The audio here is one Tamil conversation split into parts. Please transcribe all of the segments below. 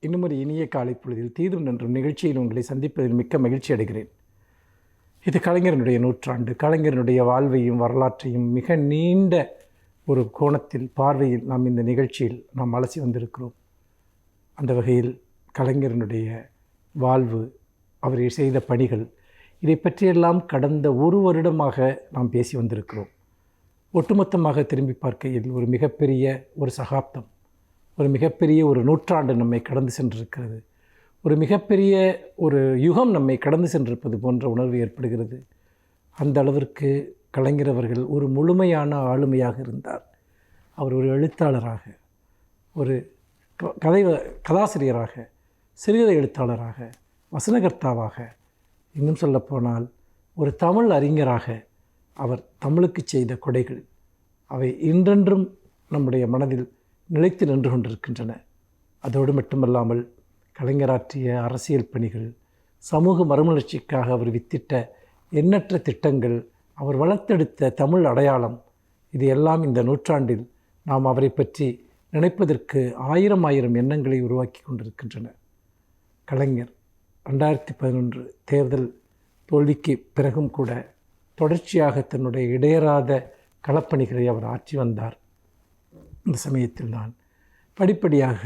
இன்னும் ஒரு இனிய காலை பொழுதில் தீதும் நன்றும் நிகழ்ச்சியில் உங்களை சந்திப்பதில் மிக்க மகிழ்ச்சி அடைகிறேன். இது கலைஞரனுடைய நூற்றாண்டு. கலைஞரனுடைய வாழ்வையும் வரலாற்றையும் மிக நீண்ட ஒரு கோணத்தில் பார்வையில் நாம் இந்த நிகழ்ச்சியில் நாம் அலசி வந்திருக்கிறோம். அந்த வகையில் கலைஞரனுடைய வாழ்வு, அவர் செய்த பணிகள், இதை பற்றியெல்லாம் கடந்த ஒரு வருடமாக நாம் பேசி வந்திருக்கிறோம். ஒட்டுமொத்தமாக திரும்பி பார்க்கையில் ஒரு மிகப்பெரிய ஒரு சகாப்தம், ஒரு மிகப்பெரிய ஒரு நூற்றாண்டு நம்மை கடந்து சென்றிருக்கிறது. ஒரு மிகப்பெரிய ஒரு யுகம் நம்மை கடந்து சென்றிருப்பது போன்ற உணர்வு ஏற்படுகிறது. அந்த அளவிற்கு கலைஞர் அவர்கள் ஒரு முழுமையான ஆளுமையாக இருந்தார். அவர் ஒரு எழுத்தாளராக, ஒரு கதாசிரியராக, சிறுகதை எழுத்தாளராக, வசனகர்த்தாவாக, இன்னும் சொல்லப்போனால் ஒரு தமிழ் அறிஞராக அவர் தமிழுக்கு செய்த கொடைகள் அவை இன்றென்றும் நம்முடைய மனதில் நிலைத்து நின்று கொண்டிருக்கின்றன. அதோடு மட்டுமல்லாமல் கலைஞராற்றிய அரசியல் பணிகள், சமூக மறுமலர்ச்சிக்காக அவர் வித்திட்ட எண்ணற்ற திட்டங்கள், அவர் வளர்த்தெடுத்த தமிழ் அடையாளம், இது எல்லாம் இந்த நூற்றாண்டில் நாம் அவரை பற்றி நினைப்பதற்கு ஆயிரம் எண்ணங்களை உருவாக்கி கொண்டிருக்கின்றன. கலைஞர் 2011 தேர்தல் தோல்விக்கு பிறகும் கூட தொடர்ச்சியாக தன்னுடைய இடையறாத களப்பணிகளை அவர் ஆற்றி வந்தார். இந்த சமயத்தில் தான் படிப்படியாக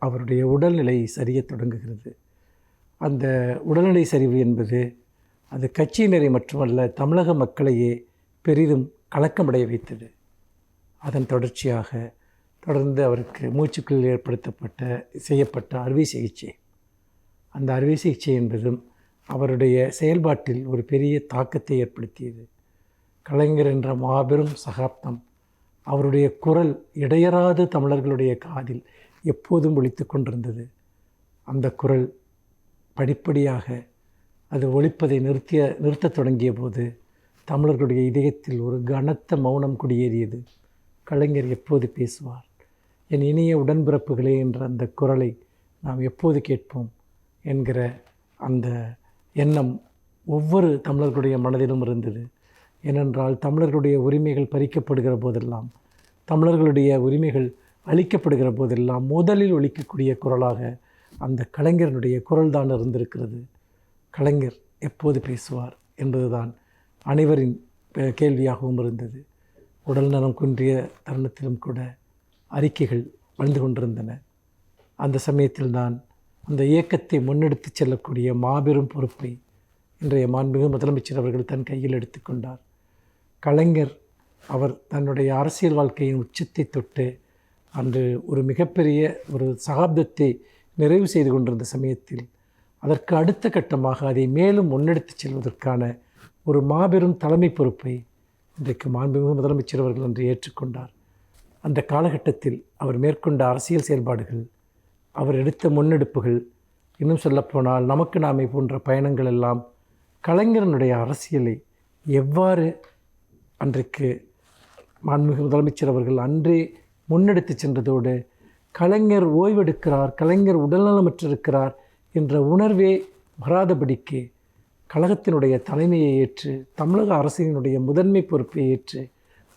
அவருடைய உடல்நிலை சரியத் தொடங்குகிறது. அந்த உடல்நிலை சரிவு என்பது அது கட்சியினரை மட்டுமல்ல, தமிழக மக்களையே பெரிதும் கலக்கமடைய வைத்தது. அதன் தொடர்ச்சியாக தொடர்ந்து அவருக்கு மூச்சுக்குள் செய்யப்பட்ட அறுவை சிகிச்சை, அந்த அறுவை சிகிச்சை என்பதும் அவருடைய செயல்பாட்டில் ஒரு பெரிய தாக்கத்தை ஏற்படுத்தியது. கலைஞர் என்ற மாபெரும் சகாப்தம், அவருடைய குரல் இடையறாது தமிழர்களுடைய காதில் எப்போதும் ஒலித்து கொண்டிருந்தது. அந்த குரல் படிப்படியாக அது ஒலிப்பதை நிறுத்தத் தொடங்கிய போது தமிழர்களுடைய இதயத்தில் ஒரு கனத்த மௌனம் குடியேறியது. கலைஞர் எப்போது பேசுவார், என் இனிய உடன்பிறப்புகளே என்ற அந்த குரலை நாம் எப்போது கேட்போம் என்கிற அந்த எண்ணம் ஒவ்வொரு தமிழர்களுடைய மனதிலும் இருந்தது. ஏனென்றால் தமிழர்களுடைய உரிமைகள் பறிக்கப்படுகிற போதெல்லாம், தமிழர்களுடைய உரிமைகள் அளிக்கப்படுகிற போதெல்லாம் முதலில் ஒலிக்கக்கூடிய குரலாக அந்த கலைஞருடைய குரல்தான் இருந்திருக்கிறது. கலைஞர் எப்போது பேசுவார் என்பதுதான் அனைவரின் கேள்வியாகவும் இருந்தது. உடல் நலம் குன்றிய தருணத்திலும் கூட அறிக்கைகள் வந்து கொண்டிருந்தன. அந்த சமயத்தில்தான் அந்த இயக்கத்தை முன்னெடுத்து செல்லக்கூடிய மாபெரும் பொறுப்பை இன்றைய மாண்புமிகு முதலமைச்சர் அவர்கள் தன் கையில் எடுத்துக்கொண்டார். கலைஞர் அவர் தன்னுடைய அரசியல் வாழ்க்கையின் உச்சத்தை தொட்டு அன்று ஒரு மிகப்பெரிய ஒரு சகாப்தத்தை நிறைவு செய்து கொண்டிருந்த சமயத்தில் அதற்கு அடுத்த கட்டமாக அதை மேலும் முன்னெடுத்து செல்வதற்கான ஒரு மாபெரும் தலைமை பொறுப்பை இன்றைக்கு மாண்புமிகு முதலமைச்சர் அவர்கள் அன்று ஏற்றுக்கொண்டார். அந்த காலகட்டத்தில் அவர் மேற்கொண்ட அரசியல் செயல்பாடுகள், அவர் எடுத்த முன்னெடுப்புகள், இன்னும் சொல்லப்போனால் நமக்கு நாமே போன்ற பயணங்கள் எல்லாம் கலைஞரனுடைய அரசியலை எவ்வாறு அன்றைக்கு மாண்புமிகு முதலமைச்சர் அவர்கள் அன்றே முன்னெடுத்து சென்றதோடு கலைஞர் ஓய்வெடுக்கிறார், கலைஞர் உடல்நலமற்றிருக்கிறார் என்ற உணர்வே வராதபடிக்கு கழகத்தினுடைய தலைமையை ஏற்று, தமிழக அரசினுடைய முதன்மை பொறுப்பை ஏற்று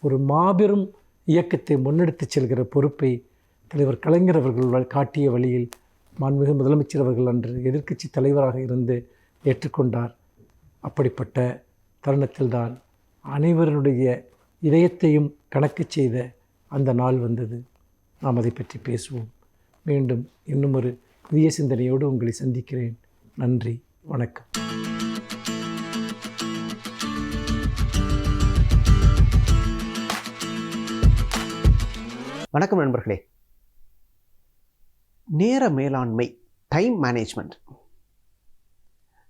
ஒரு மாபெரும் இயக்கத்தை முன்னெடுத்து செல்கிற பொறுப்பை தலைவர் கலைஞர் அவர்கள் காட்டிய வழியில் மாண்புமிகு முதலமைச்சர் அவர்கள் அன்று எதிர்க்கட்சி தலைவராக இருந்து ஏற்றுக்கொண்டார். அப்படிப்பட்ட தருணத்தில்தான் அனைவருடைய இதயத்தையும் கணக்கு செய்த அந்த நாள் வந்தது. நாம் அதை பற்றி பேசுவோம். மீண்டும் இன்னும் ஒரு புதிய சிந்தனையோடு உங்களை சந்திக்கிறேன். நன்றி, வணக்கம். வணக்கம் நண்பர்களே. நேர மேலாண்மை, டைம் மேனேஜ்மெண்ட்.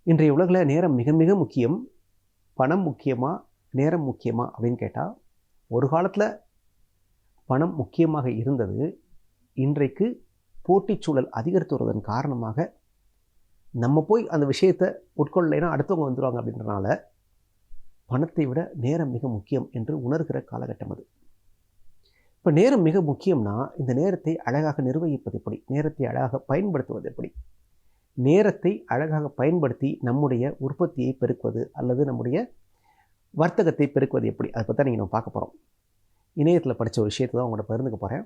இன்றைய உலகில் நேரம் மிக மிக முக்கியம். பணம் முக்கியமா, நேரம் முக்கியமா அப்படின்னு கேட்டால், ஒரு காலத்தில் பணம் முக்கியமாக இருந்தது. இன்றைக்கு போட்டிச்சூழல் அதிகரித்து வருவதன் காரணமாக நம்ம போய் அந்த விஷயத்தை உட்கொள்ளலைன்னா அடுத்தவங்க வந்துடுவாங்க அப்படின்றனால பணத்தை விட நேரம் மிக முக்கியம் என்று உணர்கிற காலகட்டம் அது. இப்போ நேரம் மிக முக்கியம்னா, இந்த நேரத்தை அழகாக நிர்வகிப்பது எப்படி, நேரத்தை அழகாக பயன்படுத்துவது எப்படி, நேரத்தை அழகாக பயன்படுத்தி நம்முடைய உற்பத்தியை பெருக்குவது அல்லது நம்முடைய வர்த்தகத்தை பெருக்குவது எப்படி, அதை பற்றி நீங்கள் நம்ம பார்க்க போகிறோம். இணையத்தில் படித்த ஒரு விஷயத்தை தான் உங்கள்கிட்ட பகிர்ந்துக்க போகிறேன்.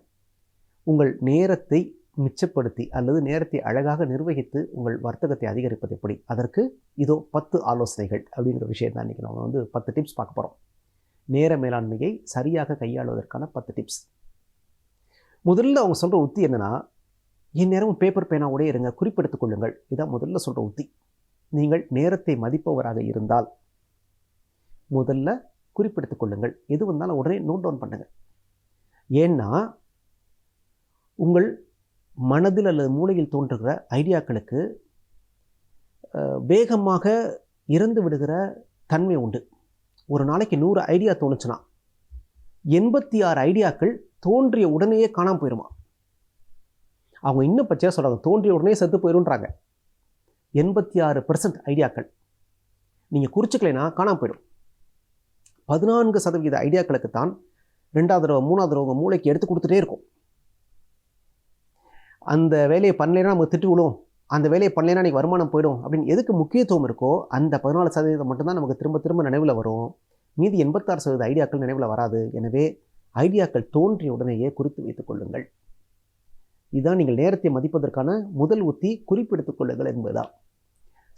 உங்கள் நேரத்தை மிச்சப்படுத்தி அல்லது நேரத்தை அழகாக நிர்வகித்து உங்கள் வர்த்தகத்தை அதிகரிப்பது எப்படி, அதற்கு இதோ 10 ஆலோசனைகள் அப்படிங்கிற விஷயம் தான் இன்றைக்கி நம்ம 10 டிப்ஸ் பார்க்க போகிறோம். நேர மேலாண்மையை சரியாக கையாளுவதற்கான 10 டிப்ஸ். முதல்ல அவங்க சொல்கிற உத்தி என்னென்னா, இந்நேரமும் பேப்பர் பேனாவோடே இருங்க, குறிப்பெடுத்துக் கொள்ளுங்கள். இதான் முதல்ல சொல்கிற உத்தி. நீங்கள் நேரத்தை மதிப்பவராக இருந்தால் முதல்ல குறிப்பெடுத்துக் கொள்ளுங்கள். எது வந்தாலும் உடனே நோட் டவுன் பண்ணுங்கள். ஏன்னா உங்கள் மனதில் அல்லது மூளையில் தோன்றுகிற ஐடியாக்களுக்கு வேகமாக இறந்து விடுகிற தன்மை உண்டு. ஒரு நாளைக்கு 100 ஐடியா தோணுச்சுன்னா 86 ஐடியாக்கள் தோன்றிய உடனேயே காணாமல் போயிடுமா. அவங்க இன்னும் பச்சையாக சொல்கிறாங்க, தோன்றிய உடனே செத்து போயிடும்ன்றாங்க. 86% ஐடியாக்கள் நீங்கள் குறிச்சிக்கலைன்னா காணாமல் போயிடும். 14% ஐடியாக்களுக்கு தான் 2வது தடவை 3வது தடவை உங்கள் மூளைக்கு எடுத்து கொடுத்துட்டே இருக்கும். அந்த வேலையை பண்ணலைன்னா நமக்கு திட்டு விழும், அந்த வேலையை பண்ணலைன்னா எனக்கு வருமானம் போயிடும் அப்படின்னு எதுக்கு முக்கியத்துவம் இருக்கோ அந்த 14% மட்டும்தான் நமக்கு திரும்ப திரும்ப நினைவில் வரும். மீதி 86% ஐடியாக்கள் நினைவில் வராது. எனவே ஐடியாக்கள் தோன்றிய உடனேயே குறித்து வைத்துக் கொள்ளுங்கள். இதுதான் நீங்கள் நேரத்தை மதிப்பதற்கான முதல் உத்தி, குறிப்பெடுத்துக் கொள்ளுங்கள் என்பதுதான்.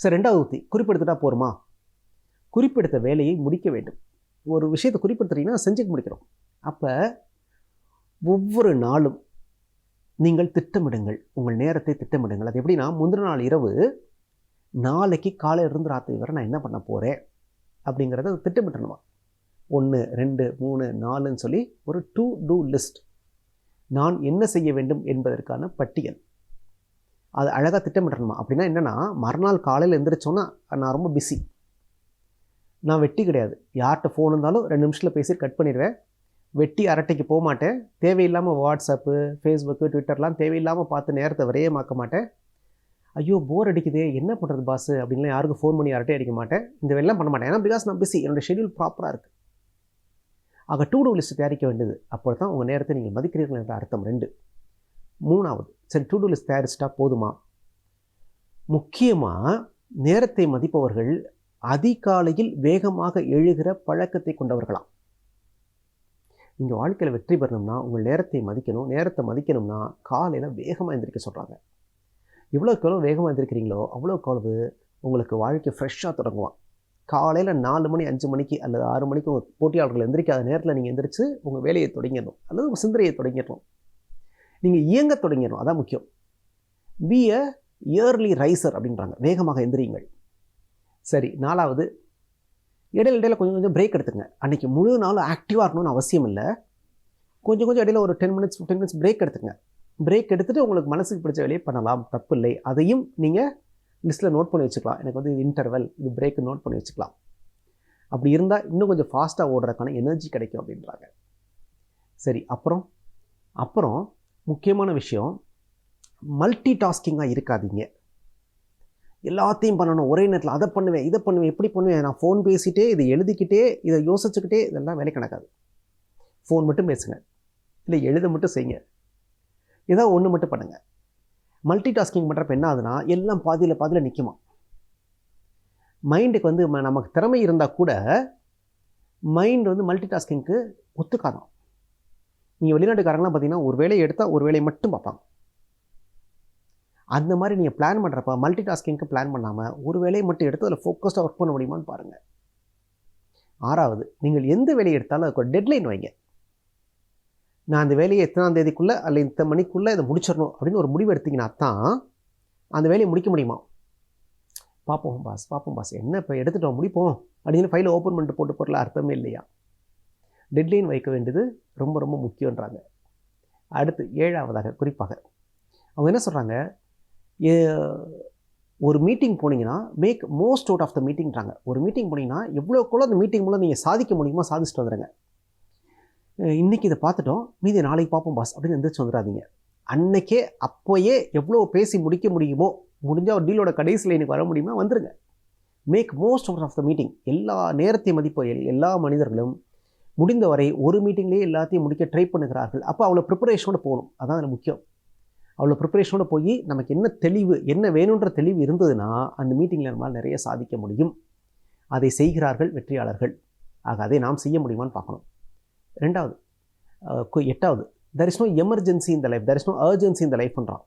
சரி, 2வது உத்தி, குறிப்பெடுத்துட்டா போருமா? குறிப்பெடுத்த வேலையை முடிக்க வேண்டும். ஒரு விஷயத்தை குறிப்பெடுத்துட்டீங்கன்னா செஞ்சுக்க முடிக்கிறோம். அப்போ ஒவ்வொரு நாளும் நீங்கள் திட்டமிடுங்கள், உங்கள் நேரத்தை திட்டமிடுங்கள். அது எப்படின்னா, முந்தின நாள் இரவு நாளைக்கு காலையிலிருந்து ராத்திரி வரை நான் என்ன பண்ண போகிறேன் அப்படிங்கிறத திட்டமிட்டணுமா. 1, 2, 3, 4ன்னு சொல்லி ஒரு டு டூ லிஸ்ட், நான் என்ன செய்ய வேண்டும் என்பதற்கான பட்டியல், அது அழகாக திட்டமிடணுமா. அப்படின்னா என்னென்னா, மறுநாள் காலையில் எழுந்திரிச்சோன்னா நான் ரொம்ப பிஸி, நான் வெட்டி கிடையாது, யார்கிட்ட ஃபோன் இருந்தாலும் 2 நிமிஷத்தில் பேசி கட் பண்ணிடுவேன், வெட்டி அரட்டைக்கு போக மாட்டேன், தேவையில்லாமல் வாட்ஸ்அப்பு, ஃபேஸ்புக்கு, ட்விட்டர்லாம் தேவையில்லாமல் பார்த்து நேரத்தை விரையமாக்க மாட்டேன். ஐயோ போர் அடிக்குதே என்ன பண்ணுறது பாஸ் அப்படின்லாம் யாருக்கும் ஃபோன் பண்ணி அரட்டை அடிக்க மாட்டேன், இந்த வேலைலாம் பண்ண மாட்டேன். ஏன்னா பிகாஸ் நான் பிஸி, என்னோடய ஷெட்யூல் ப்ராப்பராக இருக்குது. ஆக டூ டூ லிஸ்ட் தயாரிக்க வேண்டியது. அப்போ தான் உங்கள் நேரத்தை நீங்கள் மதிக்கிறீர்கள் என்ற அர்த்தம். 2. 3வது, சரி டூ டூ லிஸ்ட் தயாரிச்சிட்டா போதுமா? முக்கியமாக நேரத்தை மதிப்பவர்கள் அதிகாலையில் வேகமாக எழுகிற பழக்கத்தை கொண்டவர்களாம். நீங்கள் வாழ்க்கையில் வெற்றி பெறணும்னா உங்கள் நேரத்தை மதிக்கணும். நேரத்தை மதிக்கணும்னா காலையில் வேகமாக எழுந்திரிக்க சொல்கிறாங்க. எவ்வளோக்கு எவ்வளோ வேகமாக எழுந்திரிக்கிறீங்களோ அவ்வளோக்கு அவ்வளவு உங்களுக்கு வாழ்க்கை ஃப்ரெஷ்ஷாக தொடங்குவான். காலையில் 4 மணி 5 மணிக்கு அல்லது 6 மணிக்கு உங்கள் போட்டியாளர்கள் எந்திரிக்காத நேரத்தில் நீங்கள் எந்திரிச்சு உங்கள் வேலையை தொடங்கிடணும் அல்லது உங்கள் சிந்தனையை தொடங்கிடணும். நீங்கள் இயங்க தொடங்கிடணும், அதான் முக்கியம். பி எ இயர்லி ரைசர் அப்படின்றாங்க, வேகமாக எந்திரியுங்கள். சரி, 4வது, இடையில கொஞ்சம் பிரேக் எடுத்துங்க. அன்றைக்கி முழு நாளும் ஆக்டிவாக இருக்கணும்னு அவசியம் இல்லை. கொஞ்சம் இடையில ஒரு 10 மினிட்ஸ் 15 மினிட்ஸ் பிரேக் எடுத்துங்க. பிரேக் எடுத்துகிட்டு உங்களுக்கு மனசுக்கு பிடிச்ச வேலையை பண்ணலாம், தப்பு இல்லை. அதையும் நீங்கள் லிஸ்ட்டில் நோட் பண்ணி வச்சுக்கலாம். எனக்கு இது இன்டர்வல், இது பிரேக்கு நோட் பண்ணி வச்சுக்கலாம். அப்படி இருந்தால் இன்னும் கொஞ்சம் ஃபாஸ்ட்டாக ஓடுறதுக்கான எனர்ஜி கிடைக்கும் அப்படின்றாங்க. சரி, அப்புறம் முக்கியமான விஷயம், மல்டி டாஸ்கிங்காக இருக்காதீங்க. எல்லாத்தையும் பண்ணணும் ஒரே நேரத்தில், அதை பண்ணுவேன் இதை பண்ணுவேன் எப்படி பண்ணுவேன், நான் ஃபோன் பேசிகிட்டே இதை எழுதிக்கிட்டே இதை யோசிச்சுக்கிட்டே, இதெல்லாம் வேலை கணக்காது. ஃபோன் மட்டும் பேசுங்க, இல்லை எழுத மட்டும் செய்யுங்க, ஏதாவது ஒன்று மட்டும் பண்ணுங்கள். மல்டி டாஸ்கிங் பண்ணுறப்ப என்ன ஆகுதுன்னா எல்லாம் பாதியில் நிற்குமா. மைண்டுக்கு நமக்கு திறமை இருந்தால் கூட மைண்டு மல்டி டாஸ்கிங்க்கு ஒத்துக்காதான். நீங்கள் வெளிநாட்டுக்காரங்களாம் பார்த்தீங்கன்னா ஒரு வேலையை எடுத்தால் ஒரு வேலையை மட்டும் பார்ப்பாங்க. அந்த மாதிரி நீங்கள் பிளான் பண்ணுறப்ப மல்டி டாஸ்கிங்க்கு பிளான் பண்ணாமல் ஒரு வேலையை மட்டும் எடுத்து அதில் ஃபோக்கஸ்டாக ஒர்க் பண்ண முடியுமான்னு பாருங்கள். 6வது, நீங்கள் எந்த வேலையை எடுத்தாலும் அதுக்கு ஒரு டெட்லைன் வைங்க. நான் அந்த வேலையை எத்தனாம் தேதிக்குள்ளே அல்ல இத்தனை மணிக்குள்ளே இதை முடிச்சிடணும் அப்படின்னு ஒரு முடிவு எடுத்திங்கன்னா தான் அந்த வேலையை முடிக்க முடியுமா. பார்ப்போம் பாஸ் என்ன இப்போ எடுத்துட்டோம் முடிப்போம் அப்படின்னு ஃபைலை ஓப்பன் பண்ணிட்டு போட்டு போகிறல அர்த்தமே இல்லையா. டெட்லைன் வைக்க வேண்டியது ரொம்ப ரொம்ப முக்கியன்றாங்க. அடுத்து 7வதாக குறிப்பாக அவங்க என்ன சொல்கிறாங்க, ஒரு மீட்டிங் போனீங்கன்னா make most out of the மீட்டிங்கிறாங்க. ஒரு மீட்டிங் போனீங்கன்னா எவ்வளோக்குள்ள அந்த மீட்டிங் மூலம் நீங்கள் சாதிக்க முடியுமோ சாதிச்சுட்டு வந்துடுங்க. இன்றைக்கி இதை பார்த்துட்டோம் மீதி நாளைக்கு பார்ப்போம் பாஸ் அப்படின்னு எந்திரிச்சு வந்துடாதீங்க. அன்னைக்கே அப்போயே எவ்வளோ பேசி முடிக்க முடியுமோ, முடிஞ்சால் ஒரு டீலோட கடைசியில் எனக்கு வர முடியுமா வந்துடுங்க. Make most out of the meeting. எல்லா நேரத்தை மதிப்பு எல்லா மனிதர்களும் முடிந்தவரை ஒரு மீட்டிங்லேயே எல்லாத்தையும் முடிக்க ட்ரை பண்ணுகிறார்கள். அப்போ அவ்வளோ ப்ரிப்பரேஷனோடு போகணும், அதான் அதில் முக்கியம். அவ்வளோ ப்ரிப்பரேஷனோடு போய் நமக்கு என்ன தெளிவு என்ன வேணுன்ற தெளிவு இருந்ததுன்னா அந்த மீட்டிங்கில் நம்மளால் நிறைய சாதிக்க முடியும். அதை செய்கிறார்கள் வெற்றியாளர்கள். ஆக அதை நாம் செய்ய முடியுமான்னு பார்க்கணும். 8வது, தெர் இஸ் நோ எமர்ஜென்சி இந்த life, there is no urgency இந்த லைஃப்ன்றான்.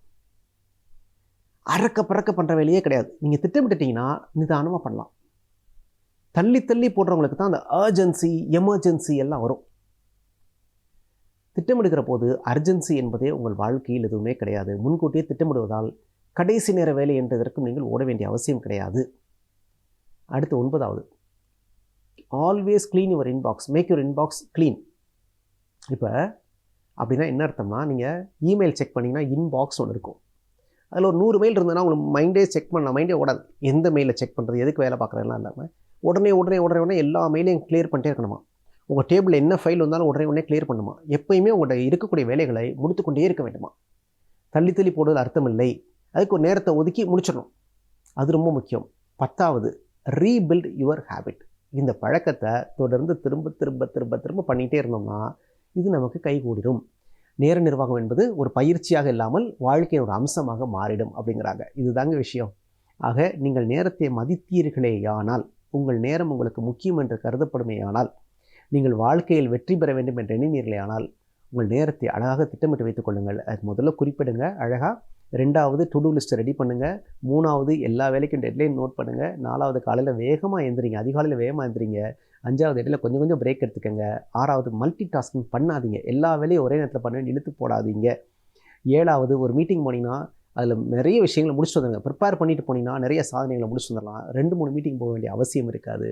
அறக்க பறக்க பண்ணுற வேலையே கிடையாது. நீங்கள் திட்டமிட்டுட்டிங்கன்னா நிதானமாக பண்ணலாம். தள்ளி தள்ளி போடுறவங்களுக்கு தான் அந்த அர்ஜென்சி எமர்ஜென்சி எல்லாம் வரும். திட்டமிடுகிற போது அர்ஜென்சி என்பதே உங்கள் வாழ்க்கையில் எதுவுமே கிடையாது. முன்கூட்டியே திட்டமிடுவதால் கடைசி நேர வேலை என்றதற்கும் நீங்கள் ஓட வேண்டிய அவசியம் கிடையாது. அடுத்து 9வது, always clean your inbox, make your inbox clean. இப்போ அப்படின்னா என்ன அர்த்தம்னா, நீங்கள் இமெயில் செக் பண்ணிங்கன்னா இன்பாக்ஸ் ஒன்று இருக்கும். அதில் ஒரு 100 மெயில் இருந்ததுன்னா உங்களுக்கு மைண்டே செக் பண்ணலாம், மைண்டே ஓடாது. எந்த மெயிலில் செக் பண்ணுறது, எதுக்கு வேலை பார்க்குறதுலாம் இல்லாமல் உடனே எல்லா மெயிலையும் கிளியர் பண்ணிட்டே இருக்கணுமா. உங்கள் டேபிளில் என்ன ஃபைல் வந்தாலும் உடனே கிளியர் பண்ணுமா. எப்போயுமே உங்கள்கிட்ட இருக்கக்கூடிய வேலைகளை முடித்துக்கொண்டே இருக்க வேண்டுமா. தள்ளி தள்ளி போடுவது அர்த்தம் இல்லை. அதுக்கு ஒரு நேரத்தை ஒதுக்கி முடிச்சிடணும். அது ரொம்ப முக்கியம். 10வது, ரீபில்ட் யுவர் ஹேபிட். இந்த பழக்கத்தை தொடர்ந்து திரும்ப திரும்ப திரும்ப திரும்ப பண்ணிகிட்டே இருந்தோம்னா இது நமக்கு கைகூடிடும். நேர நிர்வாகம் என்பது ஒரு பயிற்சியாக இல்லாமல் வாழ்க்கையின் ஒரு அம்சமாக மாறிடும் அப்படிங்கிறாங்க. இதுதாங்க விஷயம். ஆக நீங்கள் நேரத்தை மதித்தீர்களேயானால், உங்கள் நேரம் உங்களுக்கு முக்கியம் என்று கருதப்படுமேயானால், நீங்கள் வாழ்க்கையில் வெற்றி பெற வேண்டும் என்று எண்ணினீர்களேயானால், உங்கள் நேரத்தை அழகாக திட்டமிட்டு வைத்துக் கொள்ளுங்கள். அது முதல்ல குறிப்பிடுங்க அழகாக. 2வது டு-டூ லிஸ்ட்டை ரெடி பண்ணுங்கள். 3வது எல்லா வேலைக்கும் டெட்லைன் நோட் பண்ணுங்கள். 4வது காலையில் வேகமாக எழுந்திரிங்க, அதிகாலையில் வேகமாக எழுந்திரிங்க. 5வது இடையில கொஞ்சம் கொஞ்சம் பிரேக் எடுத்துக்கங்க. 6வது மல்டி டாஸ்கிங் பண்ணாதீங்க, எல்லா வேலையும் ஒரே நேரத்தில் பண்ண இழுத்து போடாதீங்க. 7வது ஒரு மீட்டிங் போனீங்கன்னா அதில் நிறைய விஷயங்களை முடிச்சுட்டு வந்துடுங்க. ப்ரிப்பேர் பண்ணிட்டு போனீங்கன்னா நிறைய சாதனைகளை முடிச்சுட்டு வந்துடலாம். 2-3 மீட்டிங் போக வேண்டிய அவசியம் இருக்காது.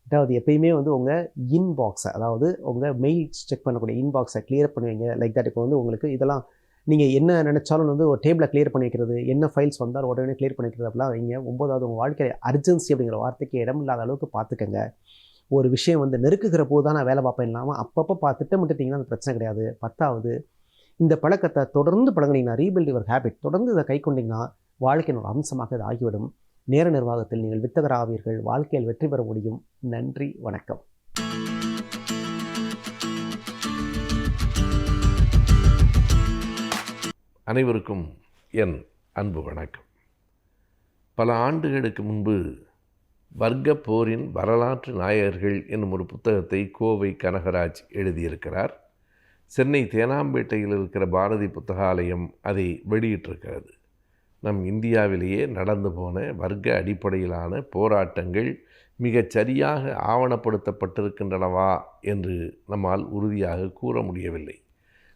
8வது எப்பயுமே உங்கள் இன்பாக்ஸை, அதாவது உங்கள் மெயில் செக் பண்ணக்கூடிய இன்பாக்ஸை கிளியர் பண்ணுவீங்க. Like that. இப்போ உங்களுக்கு இதெல்லாம் நீங்கள் என்ன நினச்சாலும் ஒரு டேபிளை கிளியர் பண்ணி வைக்கிறது, என்ன ஃபைல்ஸ் வந்தாலும் உடனே கிளியர் பண்ணி வைக்கிறது அப்படிலாம் வைங்க. 9வது உங்கள் வாழ்க்கையில் அர்ஜென்சி அப்படிங்கிற வார்த்தைக்கு இடம் இல்லாத அளவுக்கு பார்த்துக்கங்க. ஒரு விஷயம் நெருக்குகிற போது தான் நான் வேலை பார்ப்பேன் இல்லாமல் அப்பப்போ திட்டமிட்டுட்டிங்கன்னா அந்த பிரச்சனை கிடையாது. 10வது இந்த பழக்கத்தை தொடர்ந்து பழங்கினீங்கன்னா, ரீபில்ட் யுவர் ஹேபிட், தொடர்ந்து இதை கை கொண்டீங்கன்னா வாழ்க்கையின் ஒரு அம்சமாக இது ஆகிவிடும். நேர நிர்வாகத்தில் நீங்கள் வித்தகராவீர்கள், வாழ்க்கையில் வெற்றி பெற முடியும். நன்றி, வணக்கம். அனைவருக்கும் என் அன்பு வணக்கம். பல ஆண்டுகளுக்கு முன்பு வர்க்க போரின் வரலாற்று நாயகர்கள் என்னும் ஒரு புத்தகத்தை கோவை கனகராஜ் எழுதியிருக்கிறார். சென்னை தேனாம்பேட்டையில் இருக்கிற பாரதி புத்தகாலயம் அதை வெளியிட்டிருக்கிறது. நம் இந்தியாவிலேயே நடந்து போன வர்க்க அடிப்படையிலான போராட்டங்கள் மிகச் சரியாக ஆவணப்படுத்தப்பட்டிருக்கின்றனவா என்று நம்மால் உறுதியாக கூற முடியவில்லை.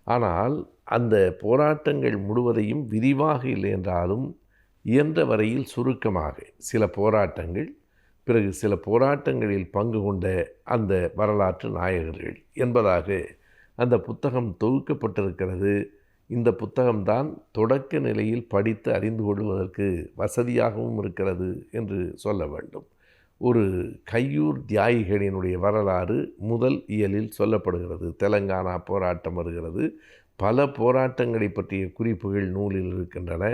ஆனால் அந்த போராட்டங்கள் முழுவதையும் விரிவாக இல்லை என்றாலும் இயன்ற வரையில் சுருக்கமாக சில போராட்டங்கள், பிறகு சில போராட்டங்களில் பங்கு கொண்ட அந்த வரலாற்று நாயகர்கள் என்பதாக அந்த புத்தகம் தொகுக்கப்பட்டிருக்கிறது. இந்த புத்தகம்தான் தொடக்க நிலையில் படித்து அறிந்து கொள்வதற்கு வசதியாகவும் இருக்கிறது என்று சொல்ல வேண்டும். ஒரு கையூர் தியாகிகளினுடைய வரலாறு முதல் இயலில் சொல்லப்படுகிறது. தெலங்கானா போராட்டம் வருகிறது. பல போராட்டங்களை பற்றிய குறிப்புகள் நூலில் இருக்கின்றன.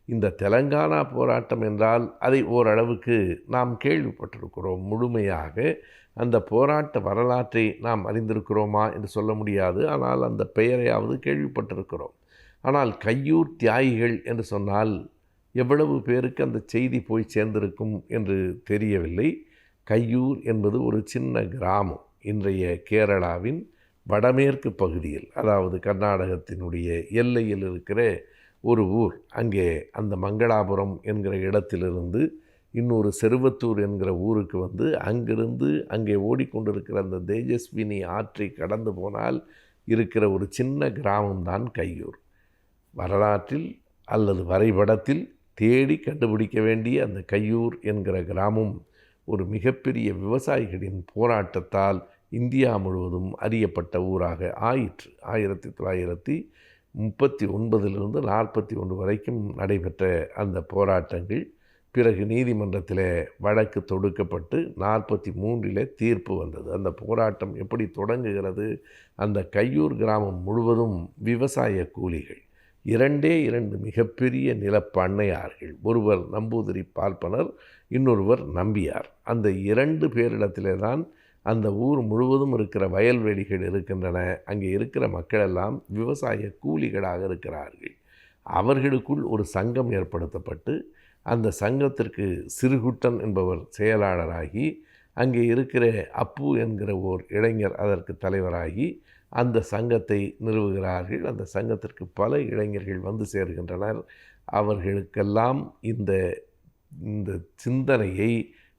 இந்த தெலங்கானா போராட்டம் என்றால் அதை ஓரளவுக்கு நாம் கேள்விப்பட்டிருக்கிறோம். முழுமையாக அந்த போராட்ட வரலாற்றை நாம் அறிந்திருக்கிறோமா என்று சொல்ல முடியாது. ஆனால் அந்த பெயரையாவது கேள்விப்பட்டிருக்கிறோம். ஆனால் கையூர் தியாகிகள் என்று சொன்னால் எவ்வளவு பேருக்கு அந்த செய்தி போய் சேர்ந்திருக்கும் என்று தெரியவில்லை. கையூர் என்பது ஒரு சின்ன கிராமம். இன்றைய கேரளாவின் வடமேற்கு பகுதியில், அதாவது கர்நாடகத்தினுடைய எல்லையில் இருக்கிற ஒரு ஊர். அங்கே அந்த மங்களாபுரம் என்கிற இடத்திலிருந்து இன்னொரு செருவத்தூர் என்கிற ஊருக்கு அங்கிருந்து அங்கே ஓடிக்கொண்டிருக்கிற அந்த தேஜஸ்வினி ஆற்றை கடந்து போனால் இருக்கிற ஒரு சின்ன கிராமம்தான் கையூர். வரலாற்றில் அல்லது வரைபடத்தில் தேடி கண்டுபிடிக்க வேண்டிய அந்த கையூர் என்கிற கிராமம் ஒரு மிகப்பெரிய விவசாயிகளின் போராட்டத்தால் இந்தியா முழுவதும் அறியப்பட்ட ஊராக ஆயிற்று. 1939 41 வரைக்கும் நடைபெற்ற அந்த போராட்டங்கள் பிறகு நீதிமன்றத்தில் வழக்கு தொடுக்கப்பட்டு 43 தீர்ப்பு வந்தது. அந்த போராட்டம் எப்படி தொடங்குகிறது? அந்த கையூர் கிராமம் முழுவதும் விவசாய கூலிகள், 2 மிகப்பெரிய நிலப்பண்ணையார்கள். ஒருவர் நம்பூதிரி பார்ப்பனர், இன்னொருவர் நம்பியார். அந்த 2 பேரிடத்திலே தான் அந்த ஊர் முழுவதும் இருக்கிற வயல்வெளிகள் இருக்கின்றன. அங்கே இருக்கிற மக்களெல்லாம் விவசாய கூலிகளாக இருக்கிறார்கள். அவர்களுக்குள் ஒரு சங்கம் ஏற்படுத்தப்பட்டு அந்த சங்கத்திற்கு சிறுகுட்டன் என்பவர் செயலாளராகி, அங்கே இருக்கிற அப்பு என்கிற ஓர் இளைஞர் அதற்கு தலைவராகி, அந்த சங்கத்தை நிறுவுகிறார்கள். அந்த சங்கத்திற்கு பல இளைஞர்கள் வந்து சேர்கின்றனர். அவர்களுக்கெல்லாம் இந்த இந்த சிந்தனையை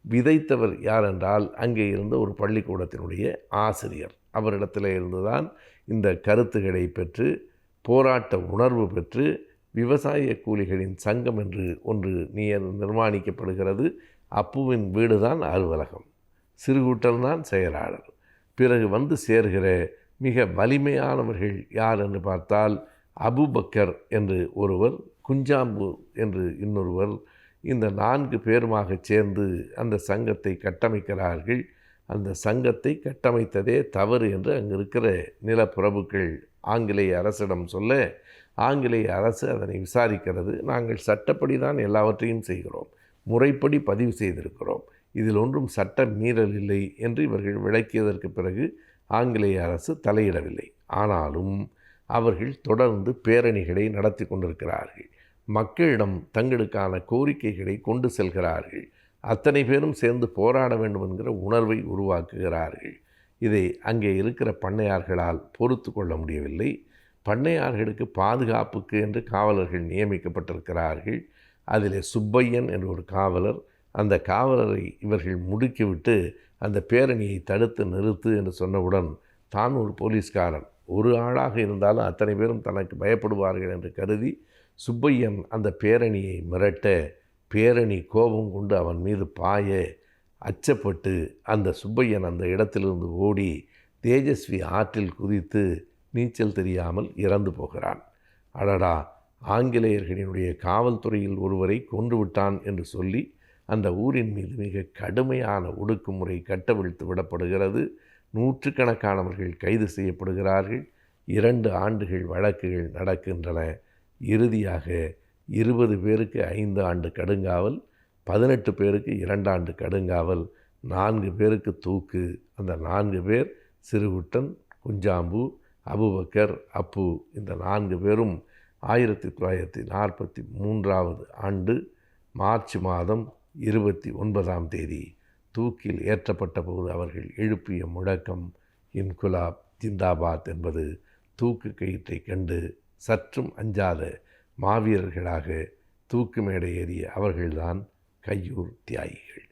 விதைத்தவர் யார் என்றால் அங்கே இருந்த ஒரு பள்ளிக்கூடத்தினுடைய ஆசிரியர். அவரிடத்தில் இருந்துதான் இந்த கருத்துக்களை பெற்று போராட்ட உணர்வு பெற்று விவசாய கூலிகளின் சங்கம் என்று ஒன்று நிர்மாணிக்கப்படுகிறது. அப்புவின் வீடு தான் அலுவலகம், சிறுகூட்டல் தான் செயலாளர். பிறகு வந்து சேர்கிற மிக வலிமையானவர்கள் யார் என்று பார்த்தால் அபுபக்கர் என்று ஒருவர், குஞ்சாம்பு என்று இன்னொருவர். இந்த 4 பேருமாக சேர்ந்து அந்த சங்கத்தை கட்டமைக்கிறார்கள். அந்த சங்கத்தை கட்டமைத்ததே தவறு என்று அங்கு இருக்கிற நிலப்பிரபுக்கள் ஆங்கிலேய அரசிடம் சொல்ல, ஆங்கிலேய அரசு அதனை விசாரிக்கிறது. நாங்கள் சட்டப்படி தான் எல்லாவற்றையும் செய்கிறோம், முறைப்படி பதிவு செய்திருக்கிறோம், இதில் ஒன்றும் சட்ட மீறல் இல்லை என்று இவர்கள் விளக்கியதற்கு பிறகு ஆங்கிலேய அரசு தலையிடவில்லை. ஆனாலும் அவர்கள் தொடர்ந்து பேரணிகளை நடத்தி கொண்டிருக்கிறார்கள். மக்களிடம் தங்களுக்கான கோரிக்கைகளை கொண்டு செல்கிறார்கள். அத்தனை பேரும் சேர்ந்து போராட வேண்டும் என்கிற உணர்வை உருவாக்குகிறார்கள். இதை அங்கே இருக்கிற பண்ணையார்களால் பொறுத்து கொள்ள முடியவில்லை. பண்ணையார்களுக்கு பாதுகாப்புக்கு என்று காவலர்கள் நியமிக்கப்பட்டிருக்கிறார்கள். அதில் சுப்பையன் என்ற ஒரு காவலர். அந்த காவலரை இவர்கள் முடுக்கிவிட்டு அந்த பேரணியை தடுத்து நிறுத்து என்று சொன்னவுடன் தான் ஒரு போலீஸ்காரன், ஒரு ஆளாக இருந்தாலும் அத்தனை பேரும் தனக்கு பயப்படுவார்கள் என்று கருதி சுப்பையன் அந்த பேரணியை மிரட்ட, பேரணி கோபம் கொண்டு அவன் மீது பாய, அச்சப்பட்டு அந்த சுப்பையன் அந்த இடத்திலிருந்து ஓடி தேஜஸ்வி ஆற்றில் குதித்து நீச்சல் தெரியாமல் இறந்து போகிறான். அடடா, ஆங்கிலேயர்களினுடைய காவல்துறையில் ஒருவரை கொன்றுவிட்டான் என்று சொல்லி அந்த ஊரின் மீது மிக கடுமையான ஒடுக்குமுறை கட்டவிழ்த்து விடப்படுகிறது. நூற்றுக்கணக்கானவர்கள் கைது செய்யப்படுகிறார்கள். 2 ஆண்டுகள் வழக்குகள் நடக்கின்றன. இறுதியாக 20 பேருக்கு 5 ஆண்டு கடுங்காவல், 18 பேருக்கு 2 ஆண்டு கடுங்காவல், 4 பேருக்கு தூக்கு. அந்த 4 பேர் சிறுகுட்டன், குஞ்சாம்பு, அபுபக்கர், அப்பு. இந்த 4 பேரும் 1943 ஆண்டு மார்ச் மாதம் 29ஆம் தேதி தூக்கில் ஏற்றப்பட்ட போது அவர்கள் எழுப்பிய முழக்கம் இன்குலாப் ஜிந்தாபாத் என்பது. தூக்கு கயிற்றை கண்டு சற்றும் அஞ்சாத மாவீரர்களாக தூக்கு மேடை ஏறிய அவர்கள்தான் கையூர் தியாகிகள்.